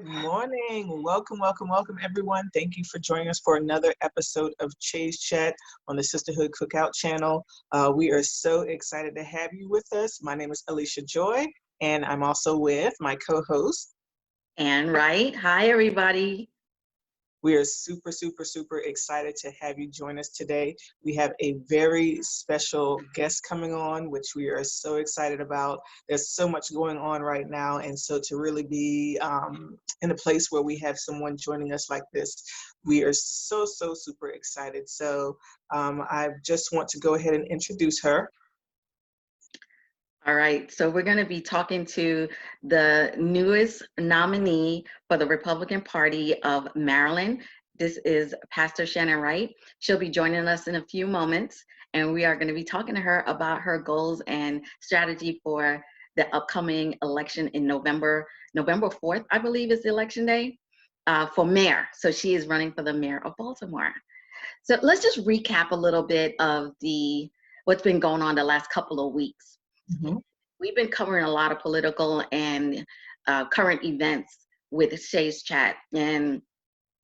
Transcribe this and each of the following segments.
morning. Welcome, welcome, welcome, everyone. Thank you for joining us for another episode of Chaise Chat on the Sisterhood Cookout channel. We are so excited to have you with us. My name is Alicia Joy, and I'm also with my co-host. And Wright. Hi, everybody. We are super, super, super excited to have you join us today. We have a very special guest coming on, which we are so excited about. There's so much going on right now. And so to really be in a place where we have someone joining us like this, we are so, so super excited. So I just want to go ahead and introduce her. All right, so we're going to be talking to the newest nominee for the Republican Party of Maryland. This is Pastor Shannon Wright. She'll be joining us in a few moments, and we are going to be talking to her about her goals and strategy for the upcoming election in November 4th, I believe is the election day, for mayor. So she is running for the mayor of Baltimore. So let's just recap a little bit of what's been going on the last couple of weeks. Mm-hmm. We've been covering a lot of political and current events with Chaise Chat, and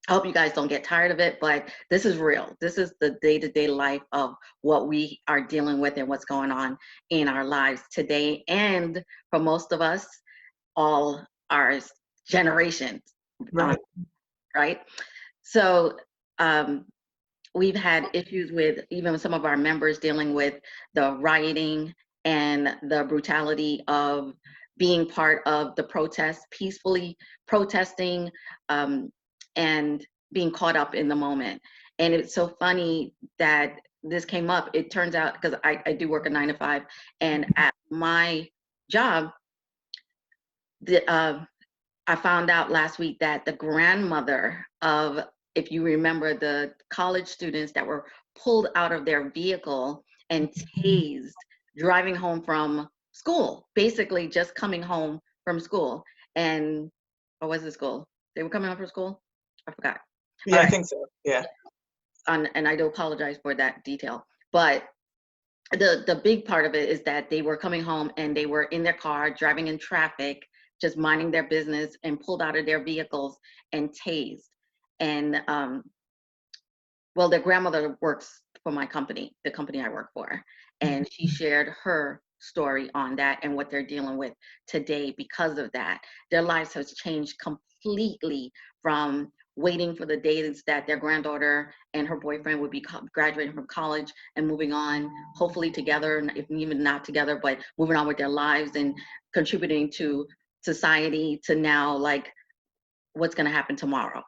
I hope you guys don't get tired of it, but this is real. This is the day-to-day life of what we are dealing with and what's going on in our lives today, and for most of us, all our generations, right? So we've had issues with even some of our members dealing with the rioting and the brutality of being part of the protest, peacefully protesting, and being caught up in the moment. And it's so funny that this came up. It turns out, because I do work a 9 to 5, and at my job, I found out last week that the grandmother of, if you remember, the college students that were pulled out of their vehicle and tased driving home from school, basically just coming home from school. And, or was it school? They were coming home from school? I forgot. Yeah, right. I think so, yeah. And I do apologize for that detail. But the big part of it is that they were coming home and they were in their car, driving in traffic, just minding their business, and pulled out of their vehicles and tased. And well, their grandmother works for my company, the company I work for, and she shared her story on that and what they're dealing with today because of that. Their lives have changed completely from waiting for the days that their granddaughter and her boyfriend would be graduating from college and moving on, hopefully together, if even not together, but moving on with their lives and contributing to society, to now, like, what's going to happen tomorrow.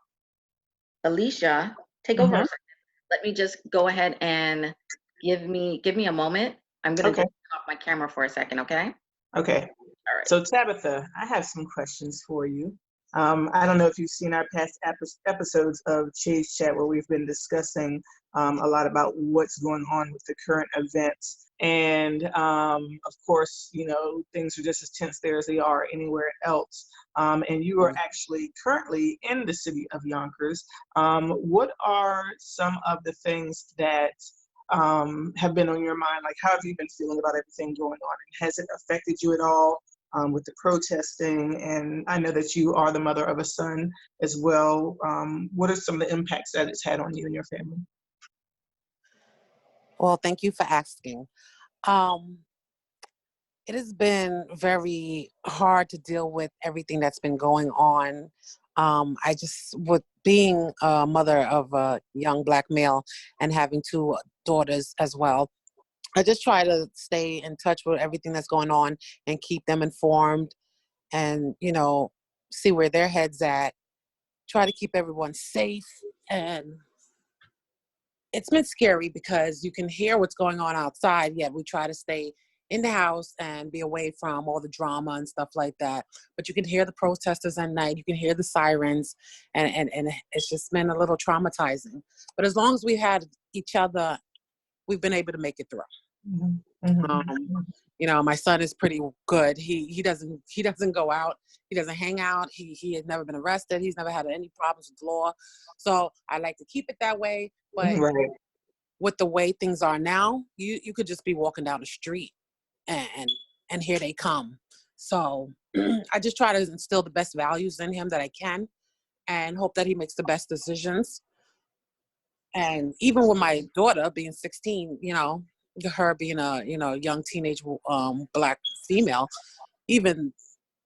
Alicia, take over a second. Let me just go ahead and give me a moment. I'm going to turn off my camera for a second, okay? Okay. All right. So Tabitha, I have some questions for you. I don't know if you've seen our past episodes of Chaise Chat where we've been discussing a lot about what's going on with the current events. And of course, you know, things are just as tense there as they are anywhere else. And you are actually currently in the city of Yonkers. What are some of the things that have been on your mind? Like, how have you been feeling about everything going on? And has it affected you at all with the protesting? And I know that you are the mother of a son as well. What are some of the impacts that it's had on you and your family? Well, thank you for asking. It has been very hard to deal with everything that's been going on. I just, with being a mother of a young Black male and having 2 daughters as well, I just try to stay in touch with everything that's going on and keep them informed and, you know, see where their head's at, try to keep everyone safe. And it's been scary because you can hear what's going on outside, yet we try to stay in the house and be away from all the drama and stuff like that. But you can hear the protesters at night, you can hear the sirens, and it's just been a little traumatizing. But as long as we had each other, we've been able to make it through. You know, my son is pretty good. He doesn't go out. He doesn't hang out. He has never been arrested. He's never had any problems with law. So I like to keep it that way. But with the way things are now, you could just be walking down the street and here they come. So I just try to instill the best values in him that I can and hope that he makes the best decisions. And even with my daughter being 16, you know, her being a, you know, young teenage Black female, even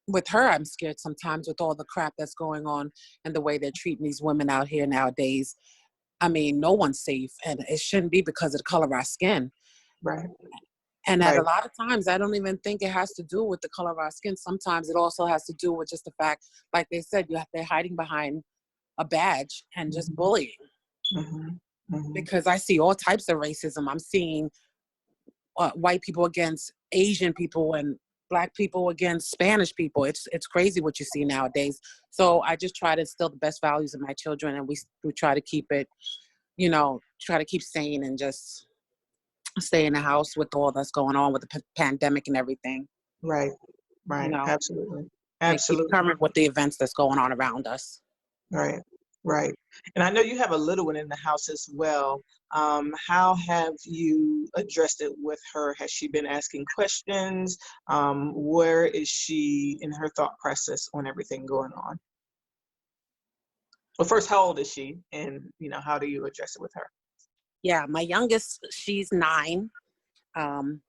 with her, I'm scared sometimes with all the crap that's going on and the way they're treating these women out here nowadays. I mean, no one's safe, and it shouldn't be because of the color of our skin. Right. And at Right. a lot of times, I don't even think it has to do with the color of our skin. Sometimes it also has to do with just the fact, like they said, they're hiding behind a badge and just bullying. Mm-hmm. Mm-hmm. Because I see all types of racism. I'm seeing white people against Asian people and Black people against Spanish people. It's crazy what you see nowadays. So I just try to instill the best values in my children, and we try to keep it, you know, try to keep sane and just stay in the house with all that's going on with the pandemic and everything. Right. You Right. know, Absolutely. and keep Absolutely. current with the events that's going on around us. Right. Right. And I know you have a little one in the house as well. How have you addressed it with her? Has she been asking questions? Where is she in her thought process on everything going on? Well, first, how old is she? And, you know, how do you address it with her? Yeah, my youngest, she's 9. And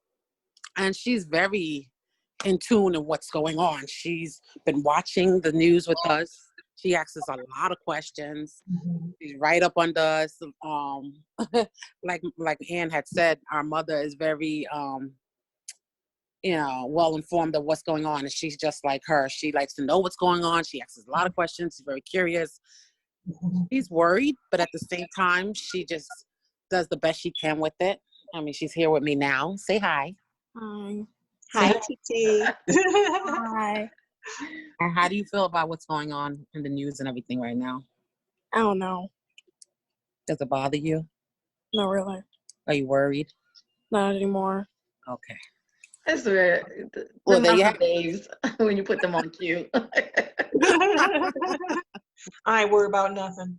she's very in tune in what's going on. She's been watching the news with us. She asks us a lot of questions. Mm-hmm. She's right up under us. Like Ann had said, our mother is very, you know, well informed of what's going on, and she's just like her. She likes to know what's going on. She asks us a lot of questions. She's very curious. She's worried, but at the same time, she just does the best she can with it. I mean, she's here with me now. Say hi. Hi. Hi, Hi. Titi. Hi. And how do you feel about what's going on in the news and everything right now? I don't know. Does it bother you? Not really. Are you worried? Not anymore. Okay. That's where the Well, there you mother have days when you put them on cue. I ain't worried about nothing.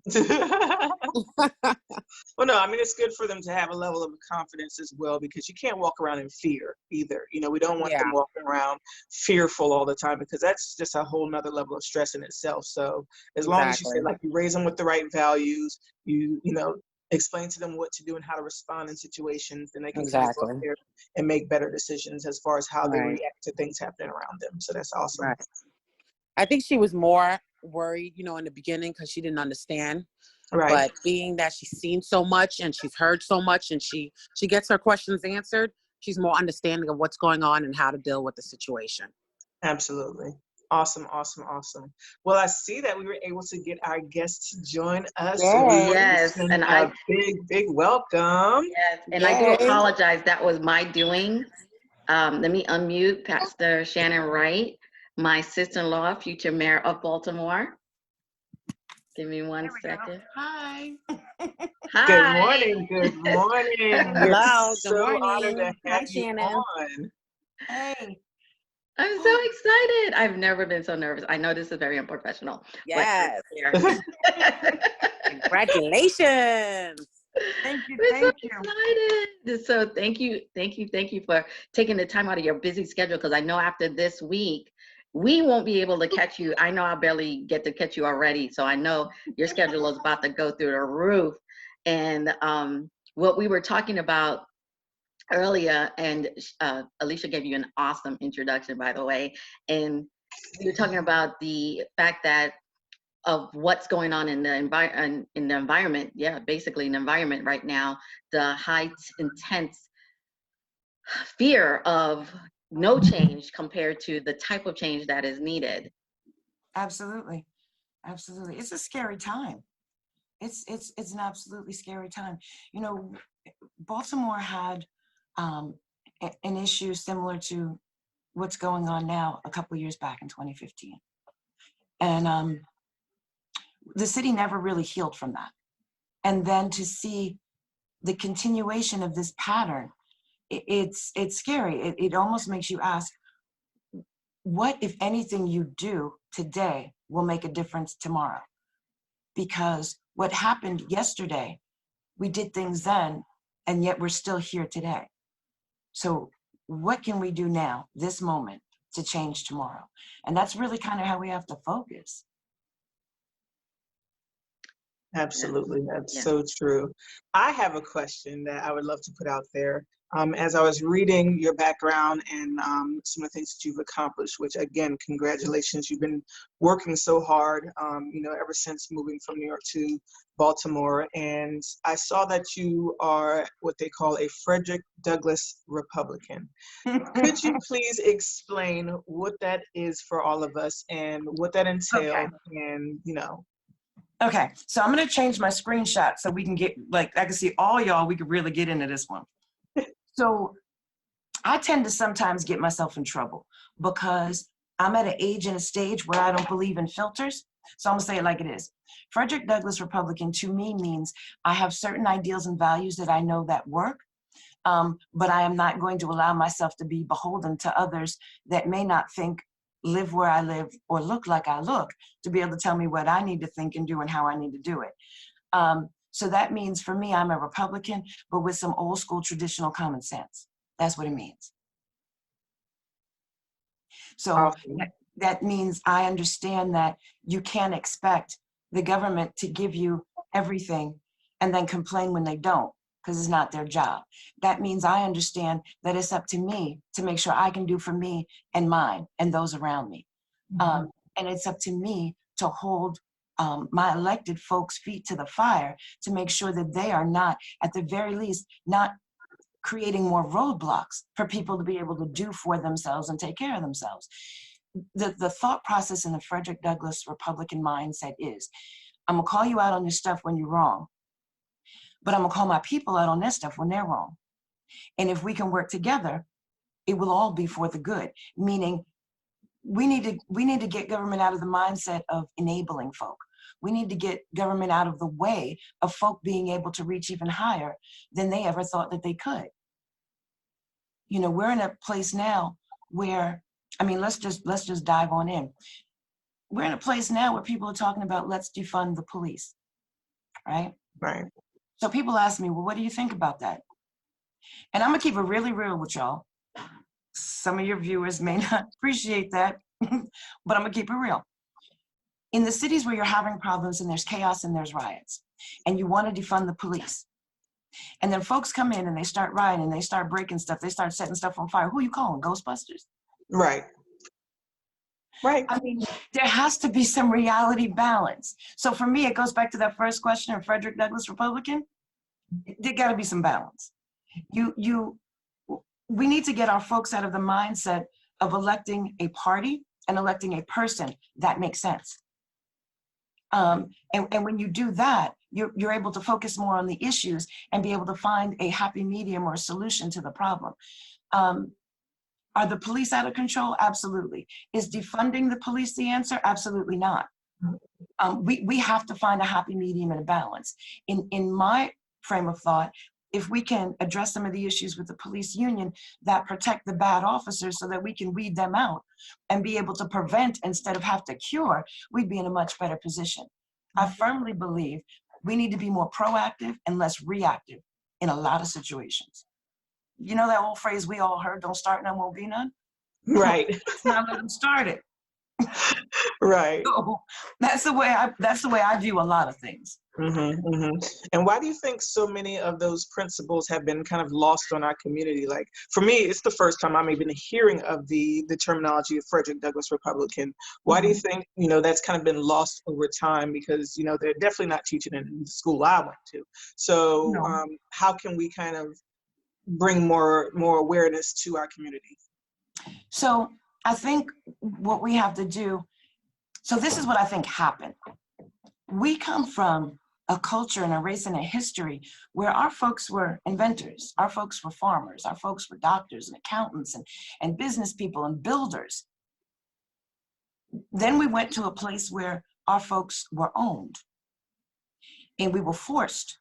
Well, no, I mean, it's good for them to have a level of confidence as well, because you can't walk around in fear either. You know, we don't want them walking around fearful all the time, because that's just a whole nother level of stress in itself. So as long as you say, like, you raise them with the right values, you know, explain to them what to do and how to respond in situations, then they can kind of go out there and make better decisions as far as how they react to things happening around them. So that's awesome. Right. I think she was more worried, you know, in the beginning because she didn't understand. Right. But being that she's seen so much and she's heard so much and she gets her questions answered, she's more understanding of what's going on and how to deal with the situation. Absolutely. Awesome, awesome, awesome. Well, I see that we were able to get our guests to join us. Yay. So we Yes, and a big welcome. Yes, and I do apologize. That was my doing. Let me unmute Pastor Shannon Wright, my sister-in-law, future mayor of Baltimore. Give me one second. Hi. Hi. Good morning. Good morning. Hello. So Good morning. honored to have Hi, you Shannon. on. Hey. I'm so excited. I've never been so nervous. I know this is very unprofessional. Yes. But Congratulations. Thank you. We're Thank you. excited. So thank you for taking the time out of your busy schedule, because I know after this week, we won't be able to catch you. I know I'll barely get to catch you already. So I know your schedule is about to go through the roof. And what we were talking about earlier, and Alicia gave you an awesome introduction, by the way. And we were talking about the fact that of what's going on in the environment. Yeah, basically in the environment right now, the high intense fear of no change compared to the type of change that is needed. Absolutely. Absolutely. It's a scary time. It's an absolutely scary time. You know, Baltimore had an issue similar to what's going on now a couple of years back in 2015. And the city never really healed from that. And then to see the continuation of this pattern, it's scary. It almost makes you ask, what, if anything, you do today will make a difference tomorrow? Because what happened yesterday, we did things then, and yet we're still here today. So what can we do now, this moment, to change tomorrow. And that's really kind of how we have to focus. Absolutely. That's Yeah. so true. I have a question that I would love to put out there. As I was reading your background and some of the things that you've accomplished, which again, congratulations, you've been working so hard, ever since moving from New York to Baltimore. And I saw that you are what they call a Frederick Douglass Republican. Could you please explain what that is for all of us and what that entails? And, Okay, so I'm gonna change my screenshot so we can get, I can see all y'all, we could really get into this one. So I tend to sometimes get myself in trouble because I'm at an age and a stage where I don't believe in filters. So I'm gonna say it like it is. Frederick Douglass Republican to me means I have certain ideals and values that I know that work, but I am not going to allow myself to be beholden to others that may not think, live where I live, or look like I look, to be able to tell me what I need to think and do and how I need to do it. So that means for me, I'm a Republican, but with some old school traditional common sense. That's what it means. So Awesome. that means I understand that you can't expect the government to give you everything and then complain when they don't, because it's not their job. That means I understand that it's up to me to make sure I can do for me and mine and those around me. And it's up to me to hold my elected folks' feet to the fire to make sure that they are not, at the very least, not creating more roadblocks for people to be able to do for themselves and take care of themselves. The thought process in the Frederick Douglass Republican mindset is, I'm gonna call you out on your stuff when you're wrong, but I'm gonna call my people out on their stuff when they're wrong. And if we can work together, it will all be for the good. Meaning, we need to get government out of the mindset of enabling folk. We need to get government out of the way of folk being able to reach even higher than they ever thought that they could. We're in a place now where, let's just dive on in. We're in a place now where people are talking about, let's defund the police, right? Right. So people ask me, well, what do you think about that? And I'm gonna keep it really real with y'all. Some of your viewers may not appreciate that, but I'm gonna keep it real. In the cities where you're having problems and there's chaos and there's riots, and you want to defund the police, and then folks come in and they start rioting and they start breaking stuff, they start setting stuff on fire, who are you calling, Ghostbusters? Right. Right. There has to be some reality balance. So for me, it goes back to that first question of Frederick Douglass Republican. There got to be some balance. We need to get our folks out of the mindset of electing a party and electing a person that makes sense. And when you do that, you're able to focus more on the issues and be able to find a happy medium or a solution to the problem. Are the police out of control? Absolutely. Is defunding the police the answer? Absolutely not. We have to find a happy medium and a balance. In my frame of thought, if we can address some of the issues with the police union that protect the bad officers so that we can weed them out and be able to prevent instead of have to cure, we'd be in a much better position. I firmly believe we need to be more proactive and less reactive in a lot of situations. You know that old phrase we all heard, don't start none, won't be none? Right. Let's not let them start it. Right. So that's the way I view a lot of things. And why do you think so many of those principles have been kind of lost on our community? Like, for me, it's the first time I'm even hearing of the terminology of Frederick Douglass Republican. Why do you think, that's kind of been lost over time? Because, they're definitely not teaching it in the school I went to. So how can we kind of bring more awareness to our community? So I think what we have to do, so this is what I think happened. We come from a culture and a race and a history where our folks were inventors, our folks were farmers, our folks were doctors and accountants and business people and builders. Then we went to a place where our folks were owned and we were forced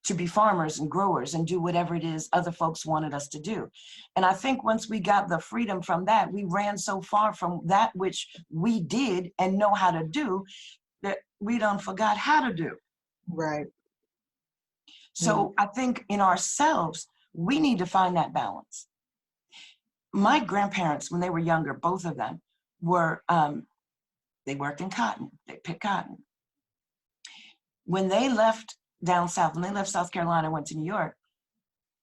to be farmers and growers and do whatever it is other folks wanted us to do. And I think once we got the freedom from that, we ran so far from that which we did and know how to do that we done forgot how to do. Right. So I think in ourselves, we need to find that balance. my grandparents, when they were younger, both of them were, they worked in cotton, they picked cotton. When they left down south, when they left South Carolina and went to New York,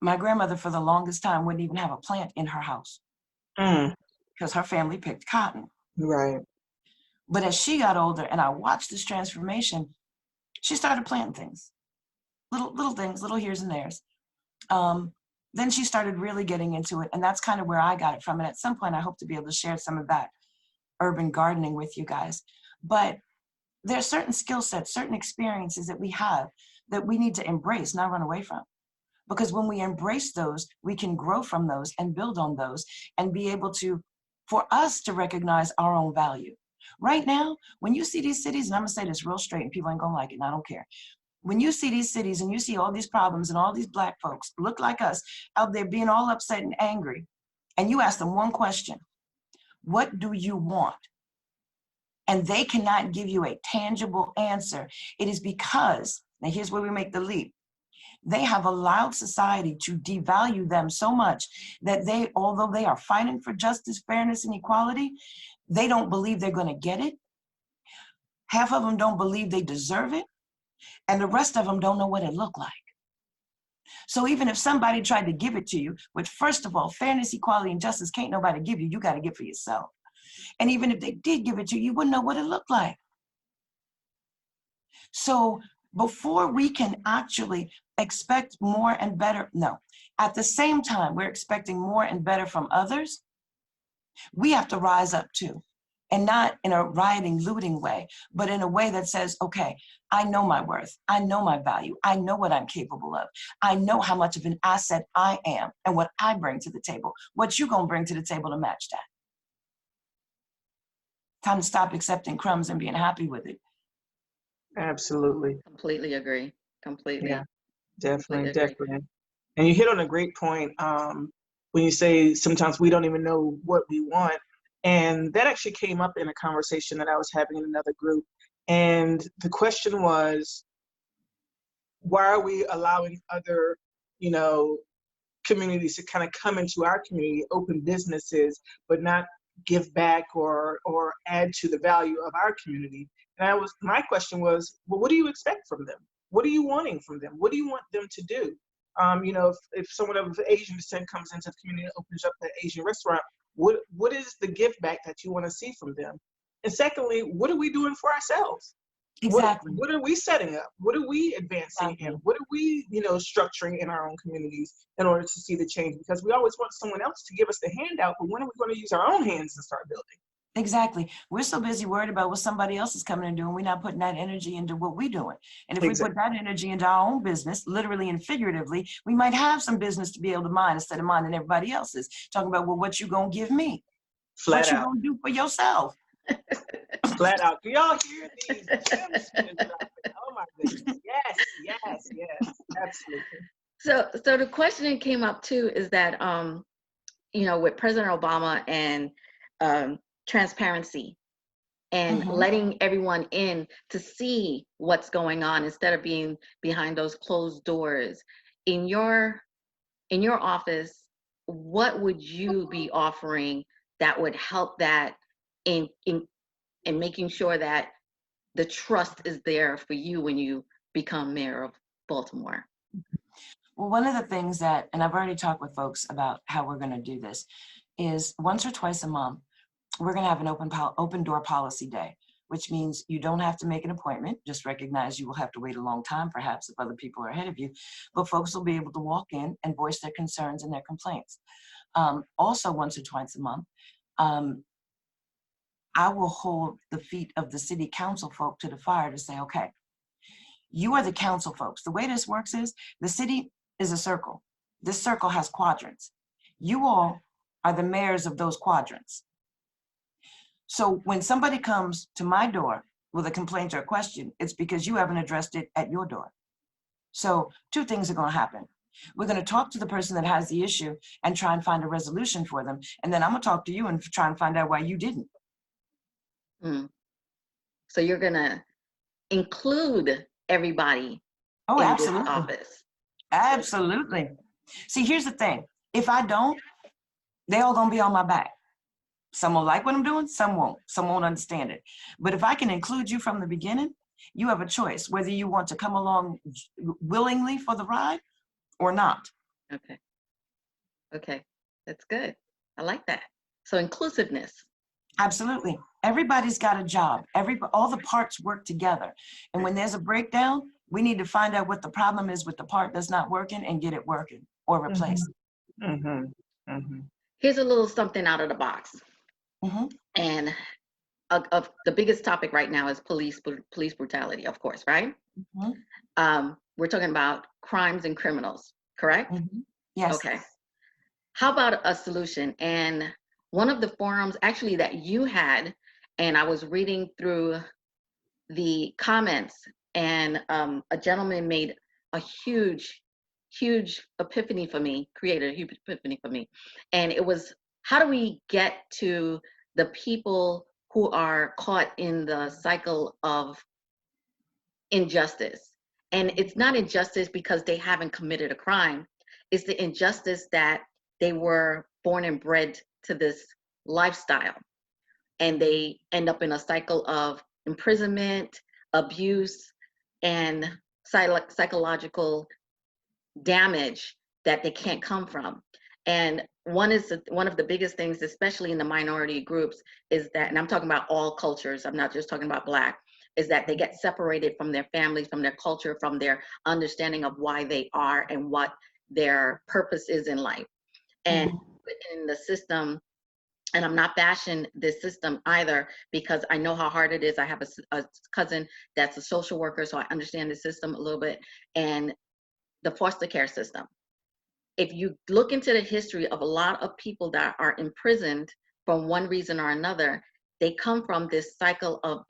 my grandmother for the longest time wouldn't even have a plant in her house because her family picked cotton. Right. But as she got older and I watched this transformation, she started planting things, little things, little here's and there's. Then she started really getting into it. And that's kind of where I got it from. And at some point, I hope to be able to share some of that urban gardening with you guys. But there are certain skill sets, certain experiences that we have that we need to embrace, not run away from. Because when we embrace those, we can grow from those and build on those and be able to, for us to recognize our own value. Right now, when you see these cities, and I'm gonna say this real straight and people ain't gonna like it, and I don't care. When you see these cities and you see all these problems and all these Black folks look like us out there being all upset and angry, and you ask them one question, what do you want? And they cannot give you a tangible answer. It is because, now here's where we make the leap. They have allowed society to devalue them so much that they, although they are fighting for justice, fairness, and equality, they don't believe they're gonna get it. Half of them don't believe they deserve it. And the rest of them don't know what it looked like. So even if somebody tried to give it to you, which first of all, fairness, equality, and justice can't nobody give you, you gotta give for yourself. And even if they did give it to you, you wouldn't know what it looked like. So before we can actually expect more and better, no. At the same time, we're expecting more and better from others, we have to rise up too. And not in a rioting, looting way, but in a way that says, okay, I know my worth. I know my value. I know what I'm capable of. I know how much of an asset I am and what I bring to the table. What you gonna bring to the table to match that? Time to stop accepting crumbs and being happy with it. Absolutely. Completely agree. Completely. Yeah, definitely, Completely agree. definitely. And you hit on a great point when you say sometimes we don't even know what we want. And that actually came up in a conversation that I was having in another group. And the question was, why are we allowing other, communities to kind of come into our community, open businesses, but not give back or add to the value of our community? And my question was, well, what do you expect from them? What are you wanting from them? What do you want them to do? If someone of Asian descent comes into the community and opens up an Asian restaurant, what is the give back that you want to see from them? And secondly, what are we doing for ourselves? Exactly. What are we setting up? What are we advancing Exactly. in? What are we, structuring in our own communities in order to see the change? Because we always want someone else to give us the handout, but when are we going to use our own hands and start building? Exactly. We're so busy worried about what somebody else is coming and doing. We're not putting that energy into what we're doing. And if we put that energy into our own business, literally and figuratively, we might have some business to be able to mind instead of minding everybody else's. Talking about, well, what you gonna give me? Flat what out. You gonna do for yourself? Flat out. Do y'all hear these gems? Oh my goodness. Yes. Absolutely. So the question that came up too is that with President Obama and transparency and letting everyone in to see what's going on instead of being behind those closed doors. In your office, what would you be offering that would help that in making sure that the trust is there for you when you become mayor of Baltimore? Well, one of the things that, and I've already talked with folks about how we're going to do this, is once or twice a month, we're going to have an open door policy day, which means you don't have to make an appointment. Just recognize you will have to wait a long time, perhaps, if other people are ahead of you. But folks will be able to walk in and voice their concerns and their complaints. Also, once or twice a month, I will hold the feet of the city council folk to the fire to say, okay, you are the council folks. The way this works is the city is a circle. This circle has quadrants. You all are the mayors of those quadrants. So when somebody comes to my door with a complaint or a question, it's because you haven't addressed it at your door. So two things are going to happen. We're going to talk to the person that has the issue and try and find a resolution for them. And then I'm going to talk to you and try and find out why you didn't. So you're going to include everybody in absolutely. this office. Absolutely. See, here's the thing. If I don't, They all gonna be on my back. Some will like what I'm doing, some won't. Some won't understand it. But if I can include you from the beginning, you have a choice whether you want to come along willingly for the ride or not. Okay. Okay. That's good. I like that. So inclusiveness. Absolutely. Everybody's got a job. All the parts work together. And when there's a breakdown, we need to find out what the problem is with the part that's not working and get it working or replace it. Mm-hmm. Mm-hmm. Here's a little something out of the box. Mm-hmm. And of the biggest topic right now is police brutality, of course, right? Mm-hmm. We're talking about crimes and criminals, correct? Mm-hmm. Yes. Okay. How about a solution? And one of the forums actually that you had, and I was reading through the comments, and a gentleman made a huge epiphany for me, created a huge epiphany for me. And it was, how do we get to the people who are caught in the cycle of injustice? And it's not injustice because they haven't committed a crime. It's the injustice that they were born and bred to this lifestyle, and they end up in a cycle of imprisonment, abuse, and psychological damage that they can't come from. And one of the biggest things, especially in the minority groups, is that, and I'm talking about all cultures, I'm not just talking about Black, is that they get separated from their families, from their culture, from their understanding of why they are and what their purpose is in life. And in the system, and I'm not bashing this system either, because I know how hard it is. I have a cousin that's a social worker, so I understand the system a little bit. And the foster care system, if you look into the history of a lot of people that are imprisoned for one reason or another, they come from this cycle of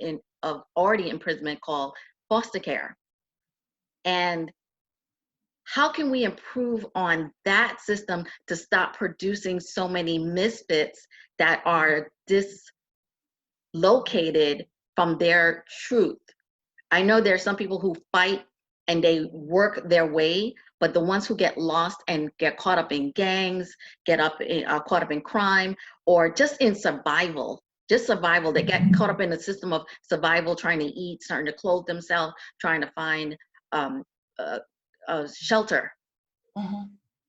already imprisonment called foster care. And how can we improve on that system to stop producing so many misfits that are dislocated from their truth? I know there's some people who fight and they work their way, but the ones who get lost and get caught up in gangs, caught up in crime, or just in survival, they get caught up in the system of survival, trying to eat, starting to clothe themselves, trying to find shelter.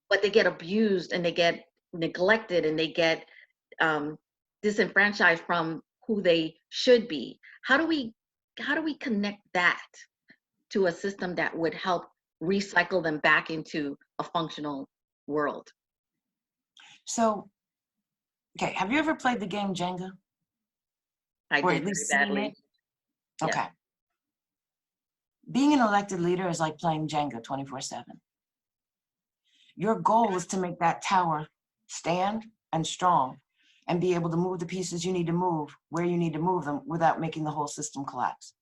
But they get abused and they get neglected and they get disenfranchised from who they should be. How do we connect that to a system that would help recycle them back into a functional world? So, okay, have you ever played the game Jenga? I or did at least very badly. Okay. Yeah. Being an elected leader is like playing Jenga 24/7. Your goal is to make that tower stand and strong and be able to move the pieces you need to move where you need to move them without making the whole system collapse.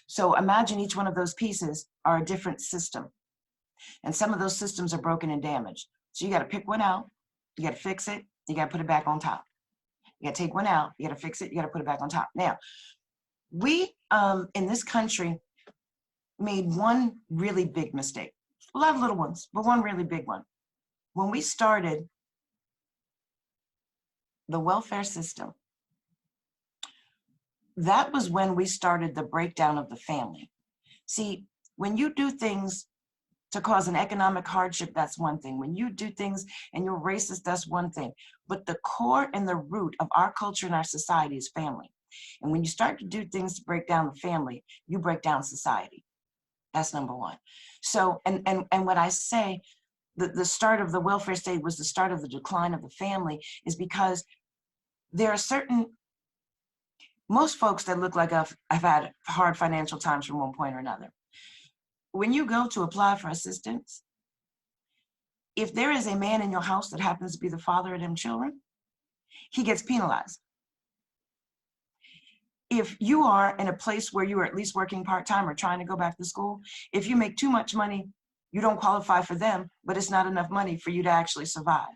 So imagine each one of those pieces are a different system. And some of those systems are broken and damaged. So you got to pick one out, you got to fix it, you got to put it back on top. You got to take one out, you got to fix it, you got to put it back on top. Now, we in this country made one really big mistake. A lot of little ones, but one really big one. When we started the welfare system, that was when we started the breakdown of the family. See, when you do things to cause an economic hardship, that's one thing. When you do things and you're racist, that's one thing. But the core and the root of our culture and our society is family. And when you start to do things to break down the family, you break down society. That's number one. So, and what I say, the start of the welfare state was the start of the decline of the family, is because there are certain, most folks that look like I've had hard financial times from one point or another. When you go to apply for assistance, if there is a man in your house that happens to be the father of them children, he gets penalized. If you are in a place where you are at least working part-time or trying to go back to school, if you make too much money, you don't qualify for them, but it's not enough money for you to actually survive.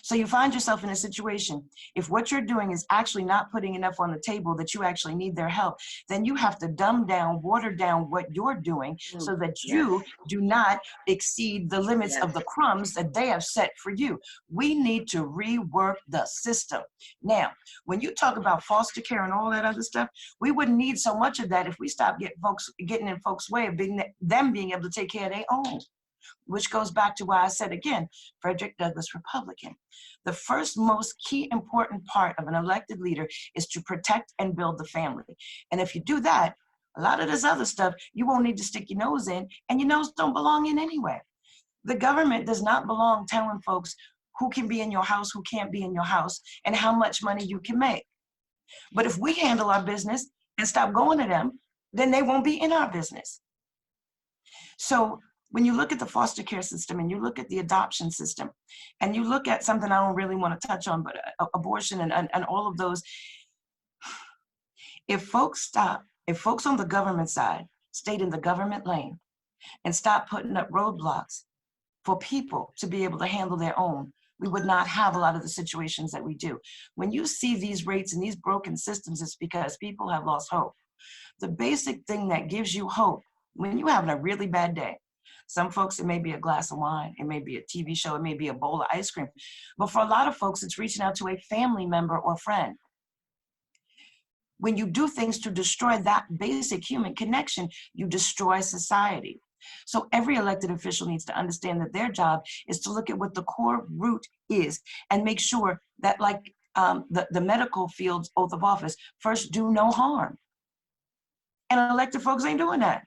So you find yourself in a situation, if what you're doing is actually not putting enough on the table that you actually need their help, then you have to dumb down, water down what you're doing so that you do not exceed the limits of the crumbs that they have set for you. We need to rework the system. Now, when you talk about foster care and all that other stuff, we wouldn't need so much of that if we stopped getting in folks' way of them being able to take care of their own. Which goes back to why I said again, Frederick Douglass, Republican. The first most key important part of an elected leader is to protect and build the family. And if you do that, a lot of this other stuff, you won't need to stick your nose in, and your nose don't belong in anyway. The government does not belong telling folks who can be in your house, who can't be in your house, and how much money you can make. But if we handle our business and stop going to them, then they won't be in our business. So when you look at the foster care system and you look at the adoption system and you look at something I don't really want to touch on, but abortion and all of those, if folks on the government side stayed in the government lane and stop putting up roadblocks for people to be able to handle their own, we would not have a lot of the situations that we do. When you see these rates and these broken systems, it's because people have lost hope. The basic thing that gives you hope when you're having a really bad day, some folks, it may be a glass of wine, it may be a TV show, it may be a bowl of ice cream. But for a lot of folks, it's reaching out to a family member or friend. When you do things to destroy that basic human connection, you destroy society. So every elected official needs to understand that their job is to look at what the core root is and make sure that, like the medical field's oath of office, first do no harm. And elected folks ain't doing that.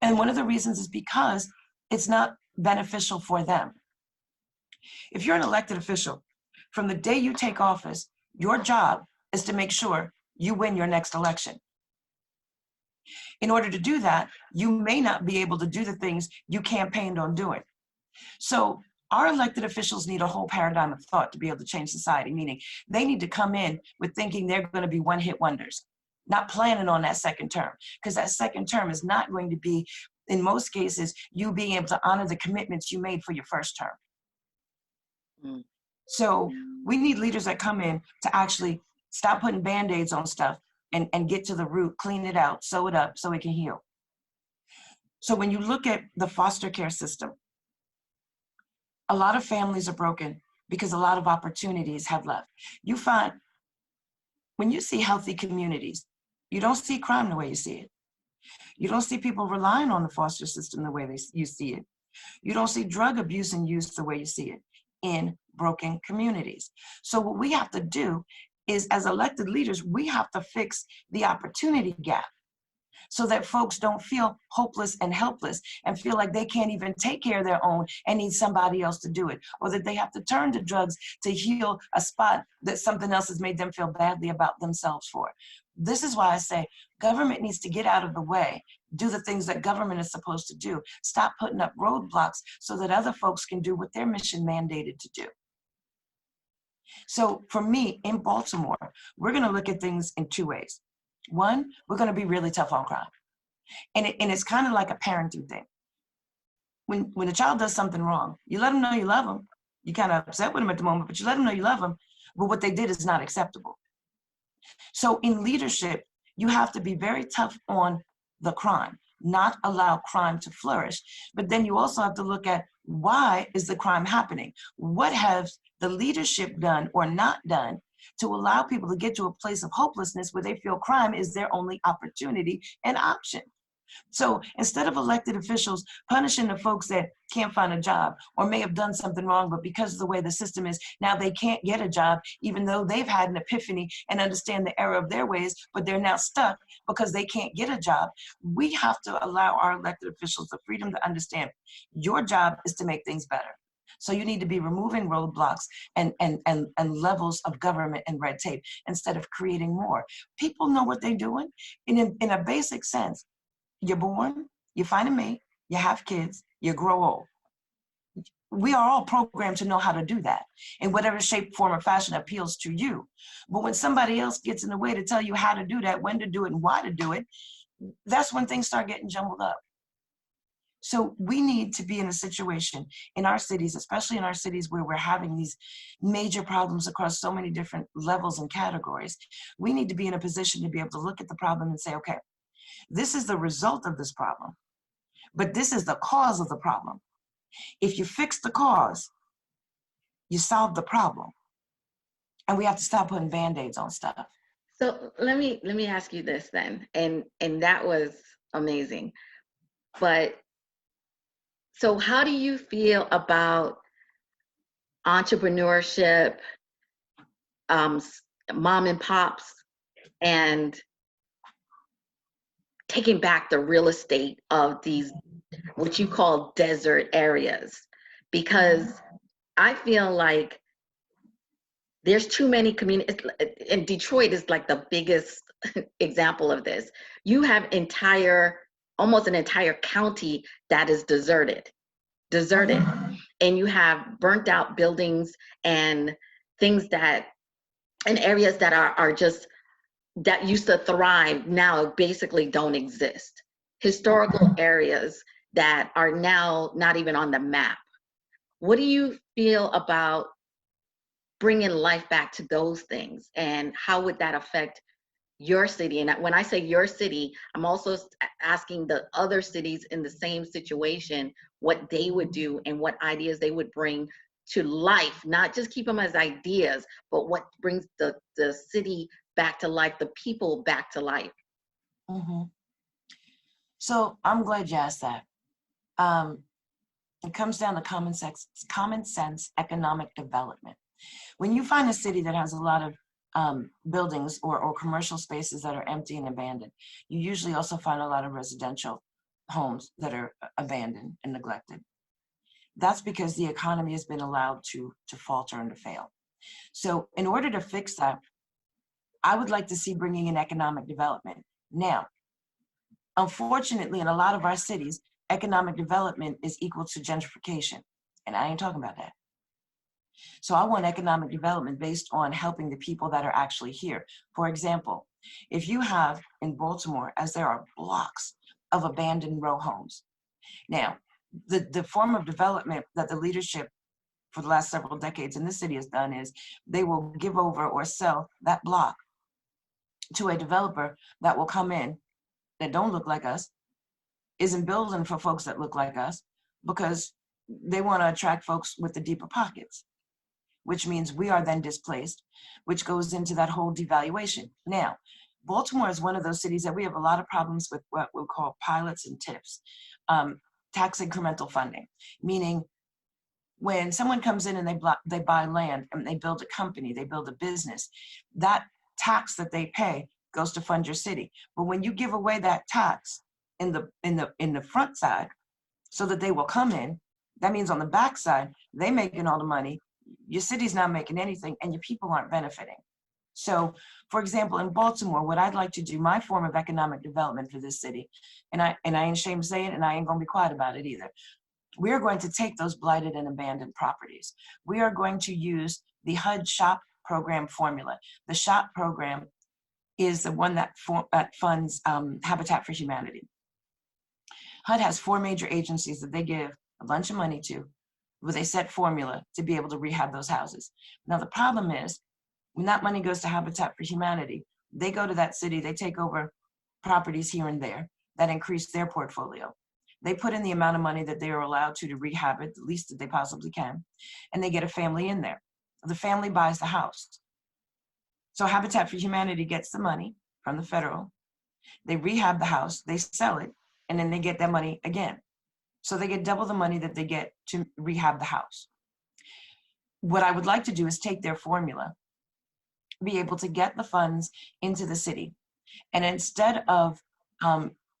And one of the reasons is because it's not beneficial for them. If you're an elected official, from the day you take office, your job is to make sure you win your next election. In order to do that, you may not be able to do the things you campaigned on doing. So our elected officials need a whole paradigm of thought to be able to change society, meaning they need to come in with thinking they're going to be one-hit wonders, not planning on that second term, because that second term is not going to be, in most cases, you being able to honor the commitments you made for your first term. So we need leaders that come in to actually stop putting Band-Aids on stuff and get to the root, clean it out, sew it up so it can heal. So when you look at the foster care system, a lot of families are broken because a lot of opportunities have left. You find, when you see healthy communities, you don't see crime the way you see it. You don't see people relying on the foster system the way you see it. You don't see drug abuse and use the way you see it in broken communities. So what we have to do is, as elected leaders, we have to fix the opportunity gap so that folks don't feel hopeless and helpless and feel like they can't even take care of their own and need somebody else to do it, or that they have to turn to drugs to heal a spot that something else has made them feel badly about themselves for. This is why I say government needs to get out of the way, do the things that government is supposed to do, stop putting up roadblocks so that other folks can do what their mission mandated to do. So for me, in Baltimore, we're going to look at things in two ways. One, we're going to be really tough on crime. And it's kind of like a parenting thing. When a child does something wrong, you let them know you love them. You're kind of upset with them at the moment, but you let them know you love them. But what they did is not acceptable. So in leadership, you have to be very tough on the crime, not allow crime to flourish. But then you also have to look at, why is the crime happening? What has the leadership done or not done to allow people to get to a place of hopelessness where they feel crime is their only opportunity and option? So instead of elected officials punishing the folks that can't find a job or may have done something wrong, but because of the way the system is, now they can't get a job, even though they've had an epiphany and understand the error of their ways, but they're now stuck because they can't get a job. We have to allow our elected officials the freedom to understand your job is to make things better. So you need to be removing roadblocks and levels of government and red tape instead of creating more. People know what they're doing in a basic sense. You're born, you find a mate, you have kids, you grow old. We are all programmed to know how to do that in whatever shape, form, or fashion appeals to you. But when somebody else gets in the way to tell you how to do that, when to do it, and why to do it, that's when things start getting jumbled up. So we need to be in a situation in our cities, especially in our cities where we're having these major problems across so many different levels and categories. We need to be in a position to be able to look at the problem and say, okay, this is the result of this problem, but this is the cause of the problem. If you fix the cause, you solve the problem. And we have to stop putting Band-Aids on stuff. So let me ask you this then, and that was amazing. But so how do you feel about entrepreneurship, mom and pops, and taking back the real estate of these, what you call desert areas? Because I feel like there's too many communities, and Detroit is like the biggest example of this. You have almost an entire county that is deserted, and you have burnt out buildings and things and areas that are just, that used to thrive now basically don't exist. Historical areas that are now not even on the map. What do you feel about bringing life back to those things, and how would that affect your city? And when I say your city, I'm also asking the other cities in the same situation what they would do and what ideas they would bring to life, not just keep them as ideas, but what brings the city back to life, the people back to life. So I'm glad you asked that. It comes down to common sense economic development. When you find a city that has a lot of buildings or commercial spaces that are empty and abandoned, you usually also find a lot of residential homes that are abandoned and neglected. That's because the economy has been allowed to falter and to fail. So in order to fix that, I would like to see bringing in economic development. Now, unfortunately, in a lot of our cities, economic development is equal to gentrification. And I ain't talking about that. So I want economic development based on helping the people that are actually here. For example, if you have in Baltimore, as there are blocks of abandoned row homes. Now, the form of development that the leadership for the last several decades in this city has done is they will give over or sell that block to a developer that will come in that don't look like us, isn't building for folks that look like us, because they want to attract folks with the deeper pockets, which means we are then displaced, which goes into that whole devaluation. Now, Baltimore is one of those cities that we have a lot of problems with what we call pilots and TIFs, tax incremental funding, meaning when someone comes in and they buy land and they build a company, they build a business, that tax that they pay goes to fund your city. But when you give away that tax in the front side so that they will come in, that means on the back side, they making all the money, your city's not making anything, and your people aren't benefiting. So, for example, in Baltimore, what I'd like to do, my form of economic development for this city, and I ain't ashamed to say it, and I ain't gonna be quiet about it either. We're going to take those blighted and abandoned properties. We are going to use the HUD SHOP program formula. The SHOP program is the one that funds Habitat for Humanity. HUD has 4 major agencies that they give a bunch of money to, with a set formula to be able to rehab those houses. Now, the problem is, when that money goes to Habitat for Humanity, they go to that city, they take over properties here and there that increase their portfolio. They put in the amount of money that they are allowed to rehab it, the least that they possibly can, and they get a family in there. The family buys the house. So Habitat for Humanity gets the money from the federal, they rehab the house, they sell it, and then they get that money again. So they get double the money that they get to rehab the house. What I would like to do is take their formula, be able to get the funds into the city. And instead of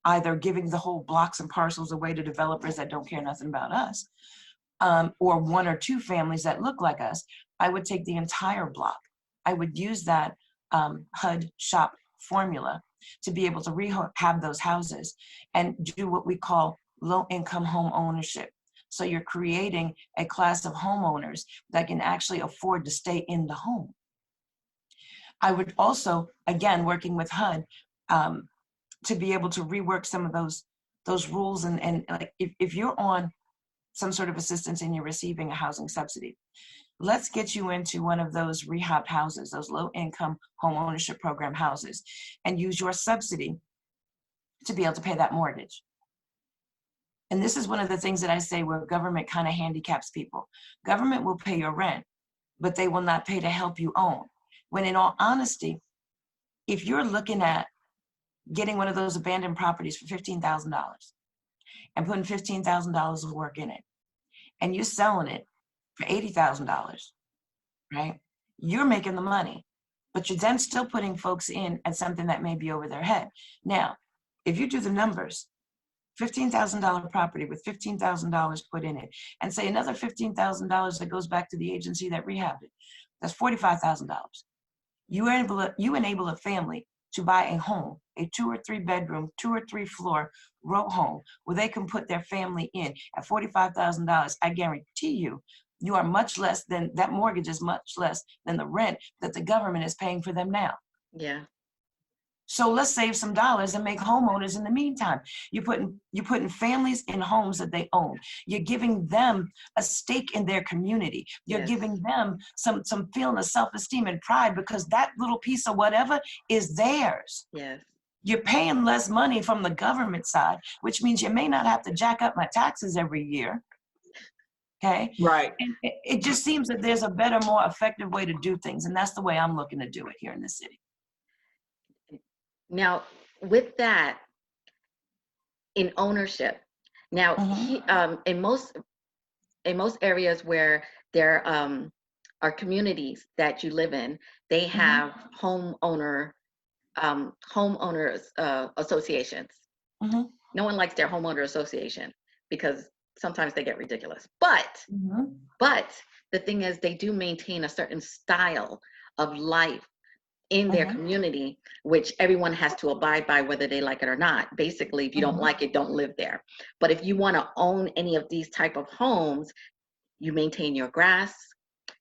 either giving the whole blocks and parcels away to developers that don't care nothing about us, or 1 or 2 families that look like us, I would take the entire block. I would use that HUD SHOP formula to be able to rehab those houses and do what we call low-income home ownership. So you're creating a class of homeowners that can actually afford to stay in the home. I would also, again, working with HUD, to be able to rework some of those those rules and like if you're on some sort of assistance and you're receiving a housing subsidy, let's get you into one of those rehab houses, those low income home ownership program houses, and use your subsidy to be able to pay that mortgage. And this is one of the things that I say where government kind of handicaps people. Government will pay your rent, but they will not pay to help you own. When in all honesty, if you're looking at getting one of those abandoned properties for $15,000 and putting $15,000 of work in it, and you're selling it for $80,000, right? You're making the money, but you're then still putting folks in at something that may be over their head. Now, if you do the numbers, $15,000 property with $15,000 put in it, and say another $15,000 that goes back to the agency that rehabbed it, that's $45,000. You enable a family to buy a home, a 2 or 3 bedroom, 2 or 3 floor row home where they can put their family in at $45,000. I guarantee you, you are much less than, that mortgage is much less than the rent that the government is paying for them now. Yeah. So let's save some dollars and make homeowners in the meantime. You're putting families in homes that they own. You're giving them a stake in their community. You're Yes. giving them some feeling of self-esteem and pride because that little piece of whatever is theirs. Yes. You're paying less money from the government side, which means you may not have to jack up my taxes every year. Okay. Right. And it just seems that there's a better, more effective way to do things. And that's the way I'm looking to do it here in the city. Now, with that, in ownership, now in most areas where there are communities that you live in, they have homeowners associations. No one likes their homeowner association because sometimes they get ridiculous. But the thing is, they do maintain a certain style of life in their community, which everyone has to abide by whether they like it or not. Basically, if you don't like it, don't live there. But if you want to own any of these type of homes, you maintain your grass,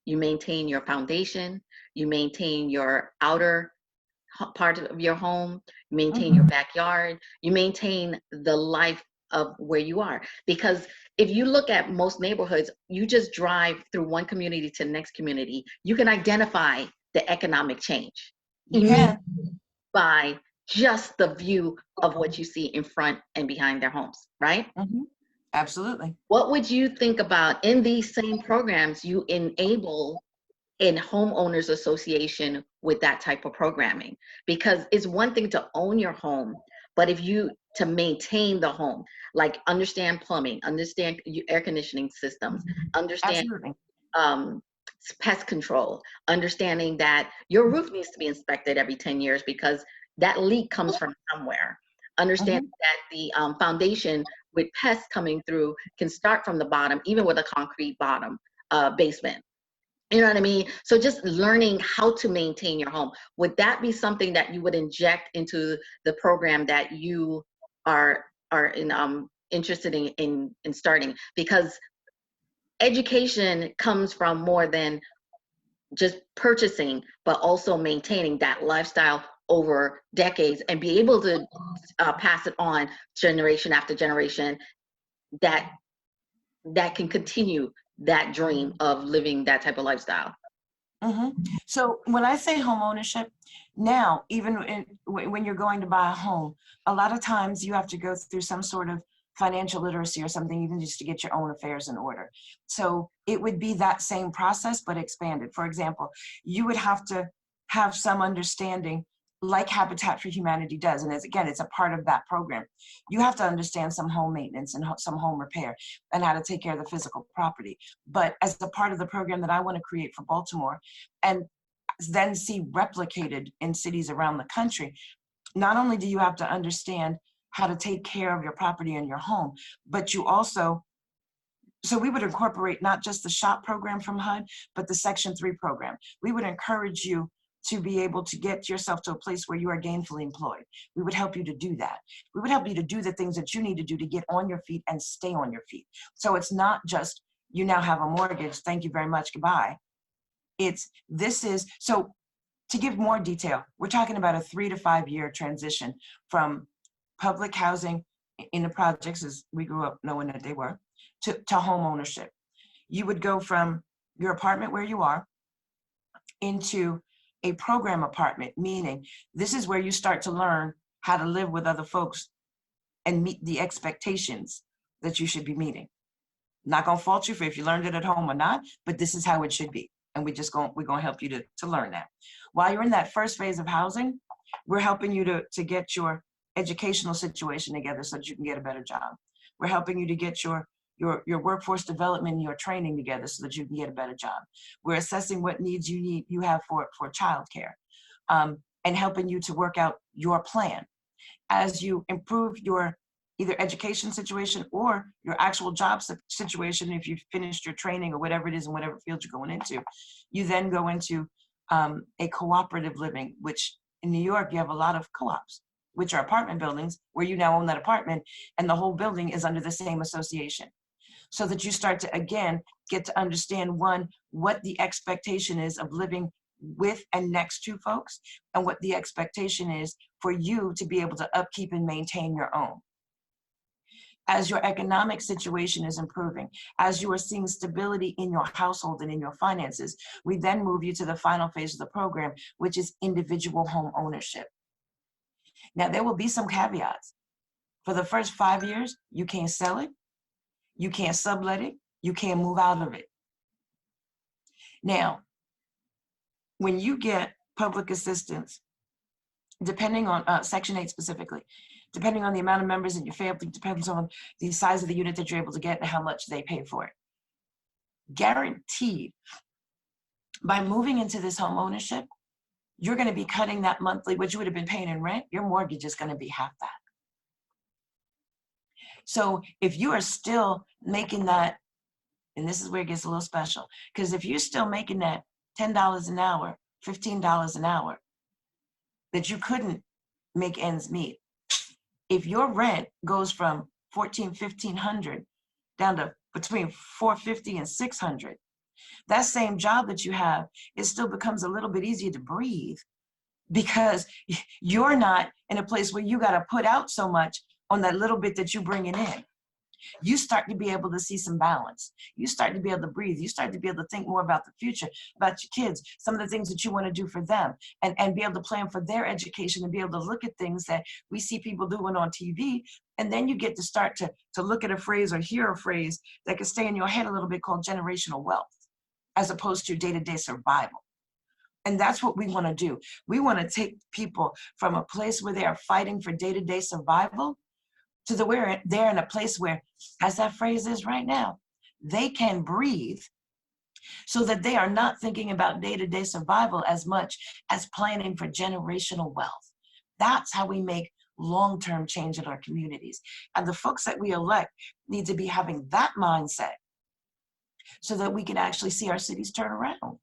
you maintain your foundation, you maintain your outer part of your home, you maintain your backyard, you maintain the life of where you are. Because if you look at most neighborhoods, you just drive through one community to the next community, you can identify the economic change. Yeah. By just the view of what you see in front and behind their homes, right? Absolutely. What would you think about in these same programs you enable in homeowners association with that type of programming? Because it's one thing to own your home, but if you to maintain the home, like understand plumbing, understand air conditioning systems, understand pest control, understanding that your roof needs to be inspected every 10 years because that leak comes from somewhere. Understand that the foundation with pests coming through can start from the bottom, even with a concrete bottom basement. You know what I mean? So just learning how to maintain your home. Would that be something that you would inject into the program that you are interested in starting? Because education comes from more than just purchasing, but also maintaining that lifestyle over decades and be able to pass it on generation after generation that can continue that dream of living that type of lifestyle. So when I say home ownership, now, even when you're going to buy a home, a lot of times you have to go through some sort of financial literacy or something, even just to get your own affairs in order. So it would be that same process, but expanded. For example, you would have to have some understanding like Habitat for Humanity does. And it's a part of that program. You have to understand some home maintenance and some home repair and how to take care of the physical property. But as a part of the program that I want to create for Baltimore and then see replicated in cities around the country, not only do you have to understand how to take care of your property and your home, but you also, so we would incorporate not just the SHOP program from HUD, but the Section 3 program. We would encourage you to be able to get yourself to a place where you are gainfully employed. We would help you to do that. We would help you to do the things that you need to do to get on your feet and stay on your feet. So it's not just, you now have a mortgage, thank you very much, goodbye. So to give more detail, we're talking about a 3 to 5 year transition from public housing in the projects, as we grew up knowing that they were, to home ownership. You would go from your apartment where you are into a program apartment, meaning this is where you start to learn how to live with other folks and meet the expectations that you should be meeting. Not gonna fault you for if you learned it at home or not, but this is how it should be. And we're gonna help you to learn that. While you're in that first phase of housing, we're helping you to get your educational situation together so that you can get a better job. We're helping you to get your workforce development and your training together so that you can get a better job. We're assessing what needs you have for childcare, and helping you to work out your plan. As you improve your either education situation or your actual job situation, if you've finished your training or whatever it is in whatever field you're going into, you then go into a cooperative living, which in New York, you have a lot of co-ops, which are apartment buildings where you now own that apartment and the whole building is under the same association. So that you start to, again, get to understand, one, what the expectation is of living with and next to folks, and what the expectation is for you to be able to upkeep and maintain your own. As your economic situation is improving, as you are seeing stability in your household and in your finances, we then move you to the final phase of the program, which is individual home ownership. Now, there will be some caveats. For the first 5 years, you can't sell it, you can't sublet it, you can't move out of it. Now, when you get public assistance, depending on Section 8 specifically, depending on the amount of members in your family, depends on the size of the unit that you're able to get and how much they pay for it. Guaranteed, by moving into this home ownership, you're going to be cutting that monthly, what you would have been paying in rent, your mortgage is going to be half that. So if you are still making that, and this is where it gets a little special, because if you're still making that $10 an hour, $15 an hour, that you couldn't make ends meet. If your rent goes from $1,400-1,500 down to between $450 and $600, that same job that you have, it still becomes a little bit easier to breathe because you're not in a place where you got to put out so much on that little bit that you're bringing in. You start to be able to see some balance. You start to be able to breathe. You start to be able to think more about the future, about your kids, some of the things that you want to do for them, and be able to plan for their education and be able to look at things that we see people doing on TV. And then you get to start to look at a phrase or hear a phrase that can stay in your head a little bit called generational wealth, as opposed to day-to-day survival. And that's what we want to do. We want to take people from a place where they are fighting for day-to-day survival to where they're in a place where, as that phrase is right now, they can breathe so that they are not thinking about day-to-day survival as much as planning for generational wealth. That's how we make long-term change in our communities. And the folks that we elect need to be having that mindset so that we can actually see our cities turn around.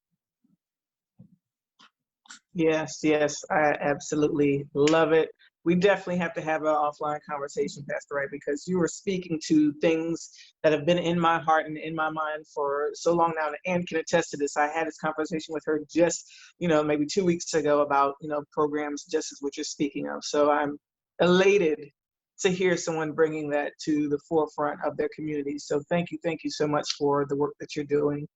Yes, I absolutely love it. We definitely have to have an offline conversation, Pastor Wright, because you were speaking to things that have been in my heart and in my mind for so long now, and Ann can attest to this. I had this conversation with her just, maybe 2 weeks ago about, programs just as what you're speaking of. So I'm elated to hear someone bringing that to the forefront of their community. So thank you so much for the work that you're doing.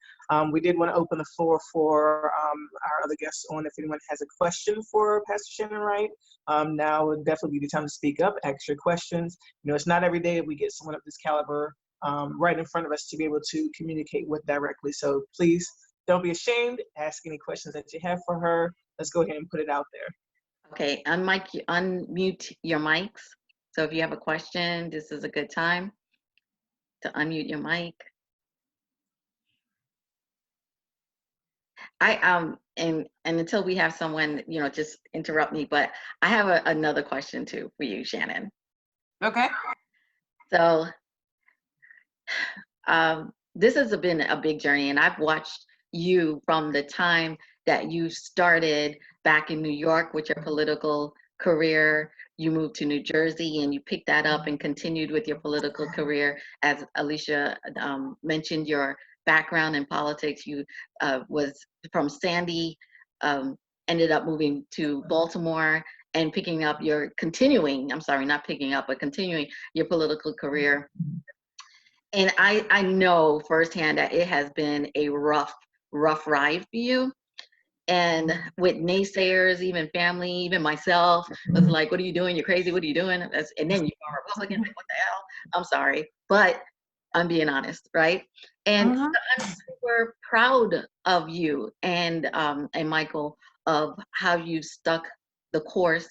We did want to open the floor for our other guests on if anyone has a question for Pastor Shannon Wright. Now would definitely be the time to speak up, ask your questions. It's not every day we get someone of this caliber right in front of us to be able to communicate with directly. So please don't be ashamed. Ask any questions that you have for her. Let's go ahead and put it out there. Okay, unmute your mics. So if you have a question, this is a good time to unmute your mic. And until we have someone, just interrupt me, but I have another question too for you, Shannon. Okay. So this has been a big journey, and I've watched you from the time that you started back in New York with your political career. You moved to New Jersey and you picked that up and continued with your political career. As Alicia mentioned, your background in politics, you was from Sandy, ended up moving to Baltimore, and picking up your continuing, I'm sorry, not picking up, but continuing your political career. And I know firsthand that it has been a rough ride for you. And with naysayers, even family, even myself, was like, what are you doing? You're crazy. What are you doing? And then you are Republican. Like, what the hell? I'm sorry. But I'm being honest, right? And Mhm. I'm super proud of you and Michael, of how you stuck the course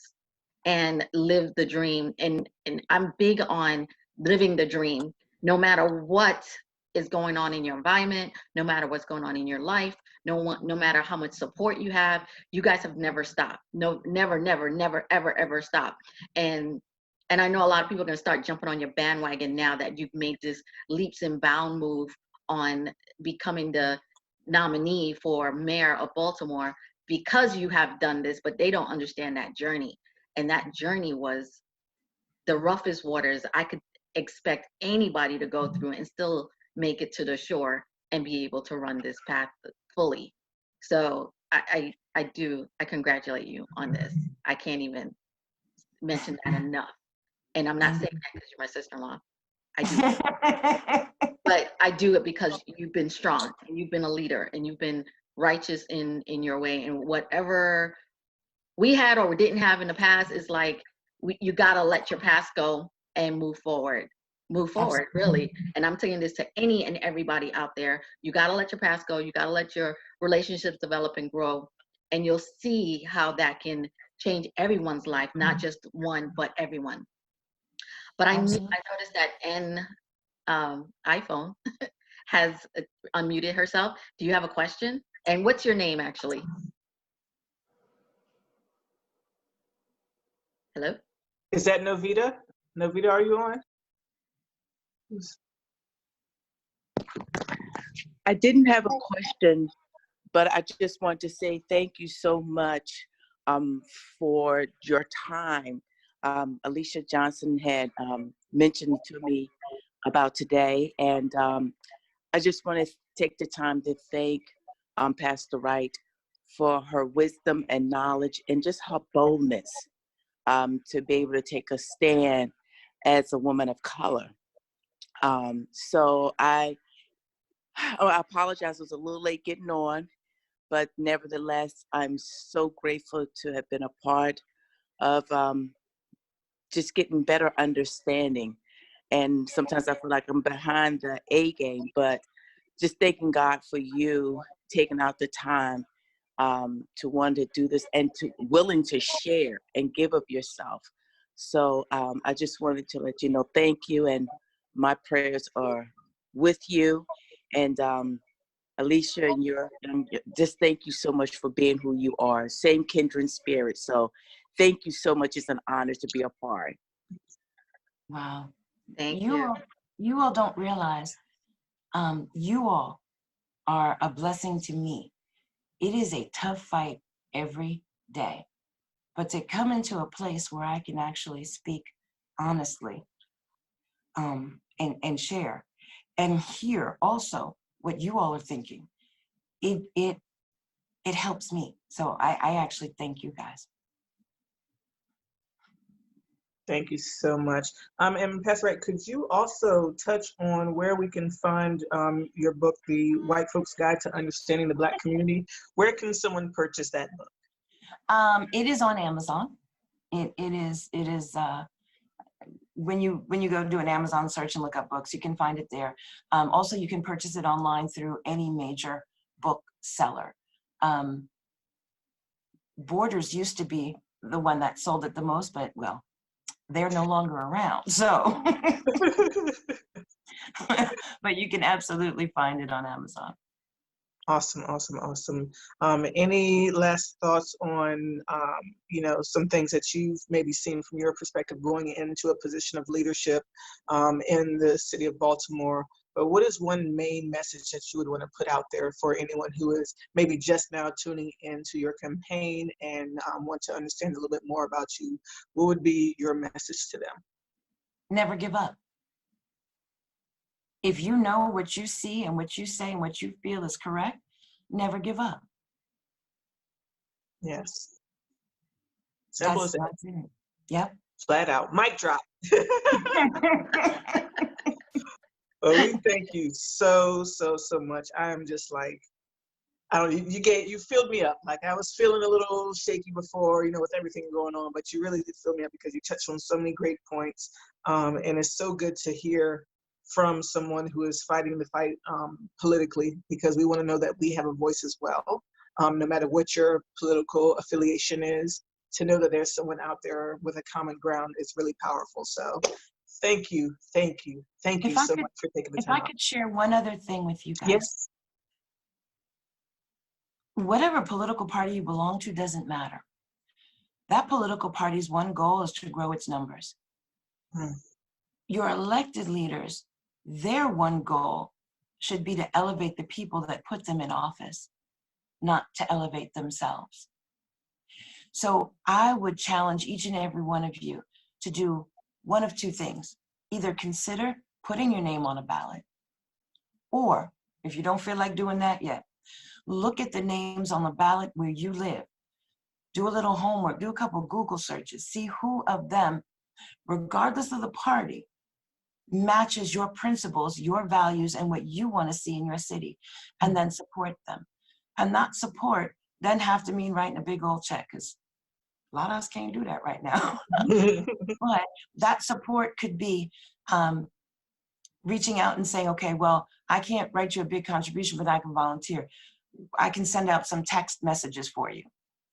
and lived the dream. And I'm big on living the dream, no matter what is going on in your environment, no matter what's going on in your life, no matter how much support you have. You guys have never stopped. No, never, ever stopped. And I know a lot of people are going to start jumping on your bandwagon now that you've made this leaps and bound move on becoming the nominee for mayor of Baltimore, because you have done this, but they don't understand that journey. And that journey was the roughest waters I could expect anybody to go through and still make it to the shore and be able to run this path fully. So I congratulate you on this. I can't even mention that enough. And I'm not saying that because you're my sister-in-law. I do, but I do it because you've been strong and you've been a leader and you've been righteous in your way. And whatever we had or didn't have in the past is like, you gotta let your past go and move forward. Move forward, really. And I'm saying this to any and everybody out there. You gotta let your past go. You gotta let your relationships develop and grow. And you'll see how that can change everyone's life, not just one, but everyone. But I noticed that iPhone has unmuted herself. Do you have a question? And what's your name, actually? Hello? Is that Novita? Novita, are you on? I didn't have a question, but I just want to say thank you so much for your time. Alicia Johnson had mentioned to me about today, and I just want to take the time to thank Pastor Wright for her wisdom and knowledge and just her boldness to be able to take a stand as a woman of color. So I apologize, I was a little late getting on, but nevertheless, I'm so grateful to have been a part of just getting better understanding. And sometimes I feel like I'm behind the A game, but just thanking God for you taking out the time to want to do this and to willing to share and give of yourself. So I just wanted to let you know, thank you. And my prayers are with you. And Alicia, and just thank you so much for being who you are. Same kindred spirit. So thank you so much. It's an honor to be a part. Wow. Thank you. You all don't realize, you all are a blessing to me. It is a tough fight every day, but to come into a place where I can actually speak honestly and share and hear also what you all are thinking, it helps me. So I actually thank you guys. Thank you so much. And Pastor Wright, could you also touch on where we can find your book, The White Folks Guide to Understanding the Black Community? Where can someone purchase that book? It is on Amazon. It is when you go do an Amazon search and look up books, you can find it there. Also, you can purchase it online through any major bookseller. Borders used to be the one that sold it the most, but well, they're no longer around. So, but you can absolutely find it on Amazon. Awesome, awesome, awesome. Any last thoughts on, some things that you've maybe seen from your perspective going into a position of leadership in the city of Baltimore? But what is one main message that you would want to put out there for anyone who is maybe just now tuning into your campaign and want to understand a little bit more about you? What would be your message to them? Never give up. If you know what you see and what you say and what you feel is correct, never give up. Yes. Simple as that. That's it. Yep. Flat out. Mic drop. Well, we thank you so much. I am just like, I don't, you filled me up. Like I was feeling a little shaky before, with everything going on, but you really did fill me up because you touched on so many great points. And it's so good to hear from someone who is fighting the fight politically, because we want to know that we have a voice as well. No matter what your political affiliation is, to know that there's someone out there with a common ground is really powerful. So thank you so much for taking the time. If I could share one other thing with you guys. Yes. Whatever political party you belong to doesn't matter. That political party's one goal is to grow its numbers. Your elected leaders, their one goal should be to elevate the people that put them in office, not to elevate themselves. So I would challenge each and every one of you to do one of two things. Either consider putting your name on a ballot, or if you don't feel like doing that yet, look at the names on the ballot where you live. Do a little homework, do a couple of Google searches, see who of them, regardless of the party, matches your principles, your values, and what you want to see in your city, and then support them. And that support then have to mean writing a big old check, because a lot of us can't do that right now. But that support could be reaching out and saying, okay, well, I can't write you a big contribution, but I can volunteer. I can send out some text messages for you.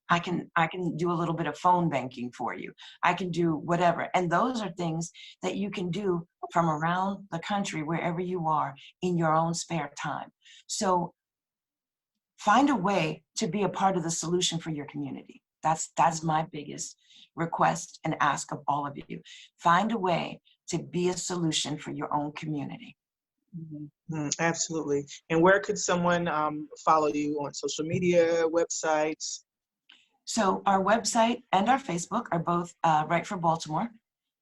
I can do a little bit of phone banking for you. I can do whatever. And those are things that you can do from around the country, wherever you are, in your own spare time. So find a way to be a part of the solution for your community. That's my biggest request and ask of all of you. Find a way to be a solution for your own community. Absolutely. And where could someone follow you on social media, websites? So our website and our Facebook are both Wright for Baltimore.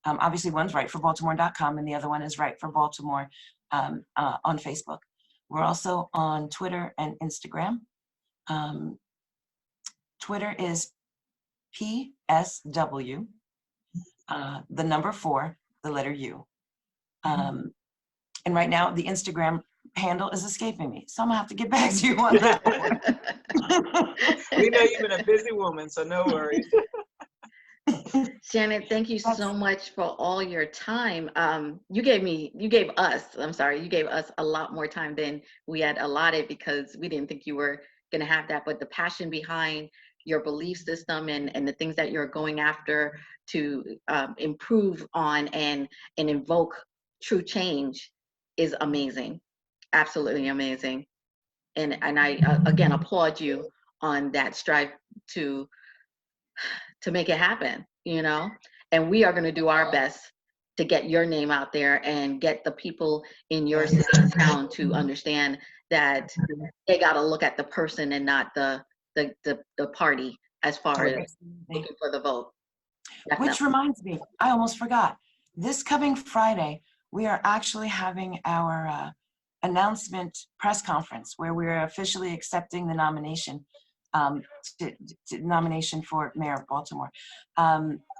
Obviously one's wrightforbaltimore.com and the other one is Wright for Baltimore on Facebook. We're also on Twitter and Instagram. Twitter is PSW, the number 4, the letter U. And right now the Instagram handle is escaping me, so I'm gonna have to get back to you on that one. We know you've been a busy woman, so no worries. Shannon, thank you so much for all your time. You gave us a lot more time than we had allotted, because we didn't think you were gonna have that, but the passion behind your belief system and the things that you're going after to improve on and invoke true change is amazing. Absolutely amazing. And I again applaud you on that strive to make it happen, and we are going to do our best to get your name out there and get the people in your city and town to understand that they got to look at the person and not the party as far as looking for the vote. Definitely. Which reminds me, I almost forgot. This coming Friday, we are actually having our announcement press conference where we're officially accepting the nomination nomination for Mayor of Baltimore.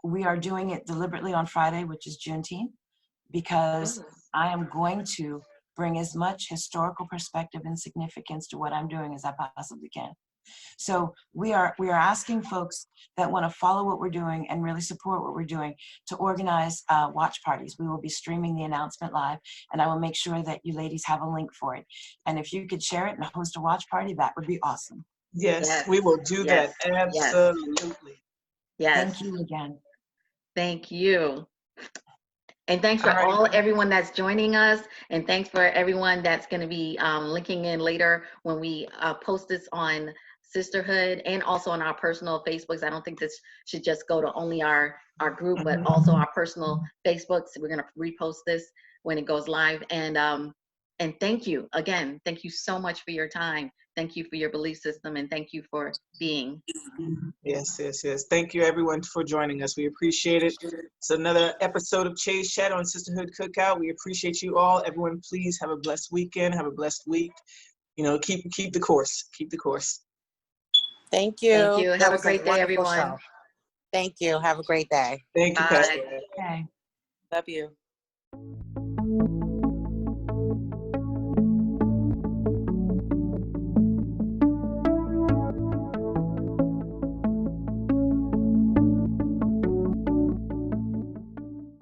We are doing it deliberately on Friday, which is Juneteenth, because I am going to bring as much historical perspective and significance to what I'm doing as I possibly can. So we are asking folks that want to follow what we're doing and really support what we're doing to organize watch parties. We will be streaming the announcement live, and I will make sure that you ladies have a link for it. And if you could share it and host a watch party, that would be awesome. Yes, we will do that. Absolutely. Yes. Thank you again. Thank you. And thanks for everyone that's joining us. And thanks for everyone that's going to be linking in later when we post this on Sisterhood and also on our personal Facebooks. I don't think this should just go to only our group, but also our personal Facebooks. We're going to repost this when it goes live. And thank you again. Thank you so much for your time. Thank you for your belief system, and thank you for being. Yes. Thank you, everyone, for joining us. We appreciate it. It's another episode of Chaise Chat on Sisterhood Cookout. We appreciate you all. Everyone, please have a blessed weekend. Have a blessed week. Keep the course. Keep the course. Thank you. Thank you. Have a great day, wonderful everyone. show. Thank you. Have a great day. Thank you, Bye. Pastor. Okay. Love you.